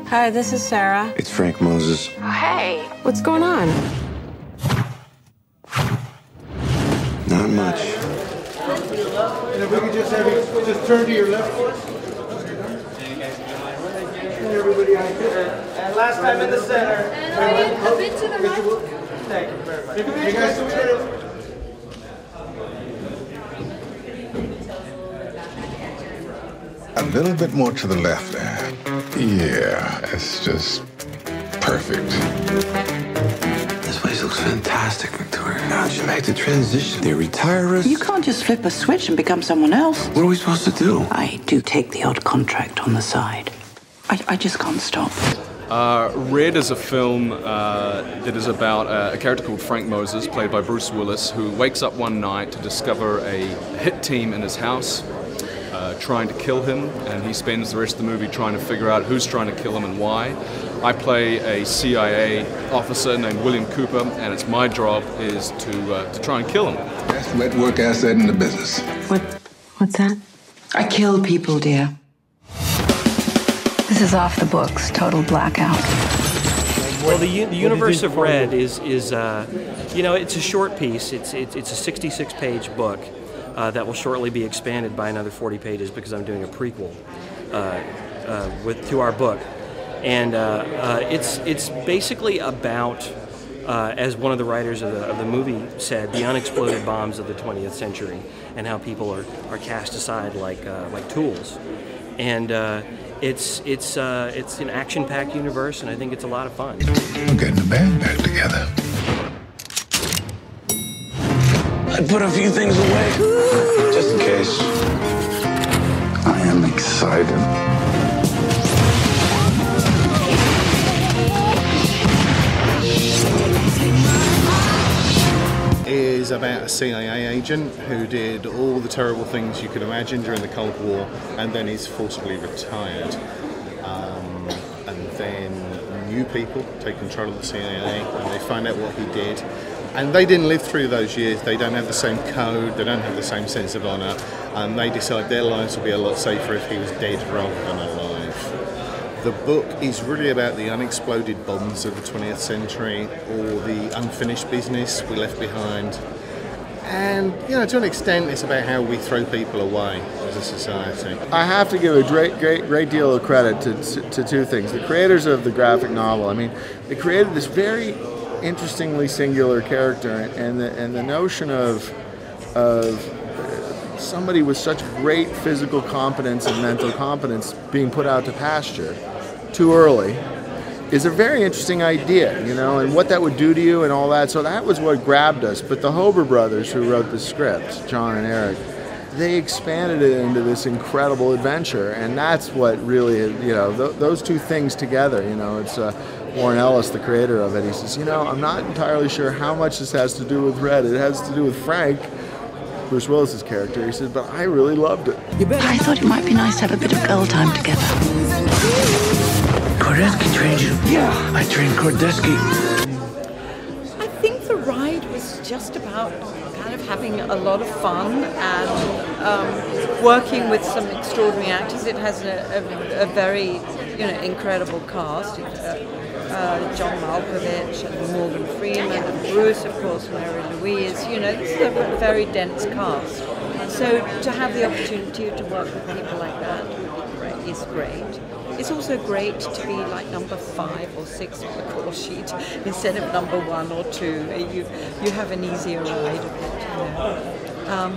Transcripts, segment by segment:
Hi, this is Sarah. It's Frank Moses. Oh, hey. What's going on? Not much. And if we could just have you just turn to your left. And everybody out there. And last time in the center. And a bit to the right. Thank you very much. You guys turn. A little bit more to the left there. Yeah, it's just perfect. This place looks fantastic, Victoria. How'd you make the transition? They retire us? You can't just flip a switch and become someone else. What are we supposed to do? I do take the odd contract on the side. I just can't stop. Red is a film that is about a character called Frank Moses, played by Bruce Willis, who wakes up one night to discover a hit team in his house trying to kill him, and he spends the rest of the movie trying to figure out who's trying to kill him and why. I play a CIA officer named William Cooper, and it's my job is to try and kill him. Best network asset in the business. What's that? I kill people, dear. This is off the books, total blackout. Well, the universe of Red is you know, it's a short piece. It's a 66-page book that will shortly be expanded by another 40 pages because I'm doing a prequel to our book, and it's basically about, as one of the writers of the movie said, the unexploded bombs of the 20th century and how people are cast aside like tools, and it's an action-packed universe, and I think it's a lot of fun. We're getting the band back together. I put a few things away, just in case. I am excited. Is about a CIA agent who did all the terrible things you could imagine during the Cold War, and then is forcibly retired. And then new people take control of the CIA, and they find out what he did. And they didn't live through those years. They don't have the same code. They don't have the same sense of honor. And they decide their lives would be a lot safer if he was dead rather than alive. The book is really about the unexploded bombs of the 20th century, or the unfinished business we left behind. And, you know, to an extent, it's about how we throw people away as a society. I have to give a great deal of credit to two things. The creators of the graphic novel. I mean, they created this very interestingly singular character, and the notion of somebody with such great physical competence and mental competence being put out to pasture too early is a very interesting idea, you know, and what that would do to you and all that. So that was what grabbed us. But the Hober brothers, who wrote the script, John and Eric, they expanded it into this incredible adventure, and that's what really, you know, those two things together, you know, it's Warren Ellis, the creator of it, he says, you know, I'm not entirely sure how much this has to do with Red. It has to do with Frank, Bruce Willis's character. He says, but I really loved it. I thought it might be nice to have a bit of girl time together. Kordeski trained you? Yeah, I trained Kordeski. I think the ride was just about kind of having a lot of fun and working with some extraordinary actors. It has a very, you know, incredible cast. John Malkovich and Morgan Freeman and Bruce, of course, Mary Louise. You know, this is a very dense cast. So to have the opportunity to work with people like that is great. It's also great to be like number 5 or 6 on the call sheet instead of number 1 or 2. You have an easier ride of it, you know.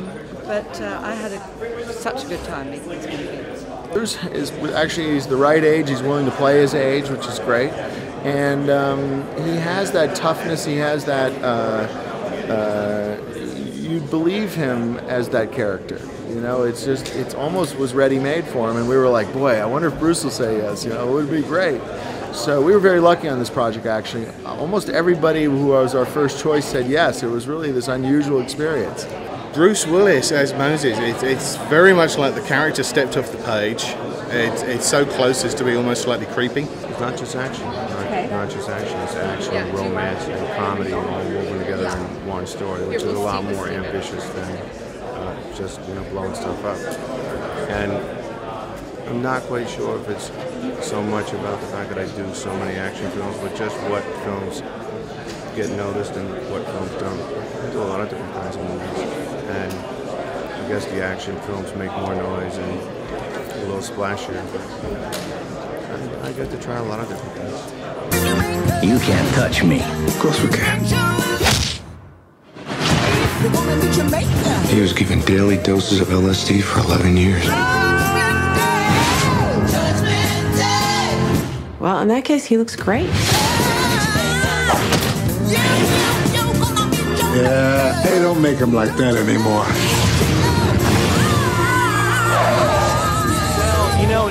But I had such a good time making this movie. Bruce he's the right age. He's willing to play his age, which is great. And he has that toughness. He has that. You believe him as that character. You know, it's almost was ready-made for him. And we were like, boy, I wonder if Bruce will say yes. You know, it would be great. So we were very lucky on this project, actually. Almost everybody who was our first choice said yes. It was really this unusual experience. Bruce Willis as Moses, it's very much like the character stepped off the page. It's so close as to be almost slightly creepy. It's not just action. Not just action. It's action, romance, and comedy all woven together in one story, which is a lot more ambitious than just blowing stuff up. And I'm not quite sure if it's so much about the fact that I do so many action films, but just what films get noticed and what films don't. I do a lot of different kinds of movies, and I guess the action films make more noise and a little splashier, but I get to try a lot of different things. You can't touch me. Of course we can. He was given daily doses of LSD for 11 years. Well, in that case, he looks great. Yeah, they don't make him like that anymore. You know,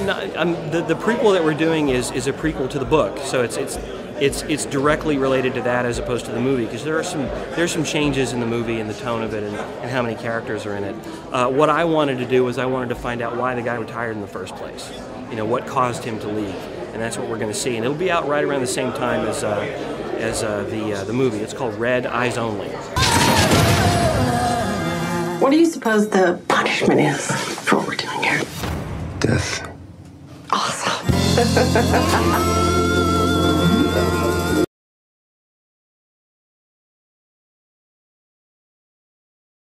the prequel that we're doing is a prequel to the book, so it's directly related to that as opposed to the movie, because there's some changes in the movie and the tone of it and how many characters are in it. What I wanted to do was I wanted to find out why the guy retired in the first place. You know, what caused him to leave, and that's what we're going to see. And it'll be out right around the same time as the movie. It's called Red Eyes Only. What do you suppose the punishment is for what we're doing here? Death. Awesome.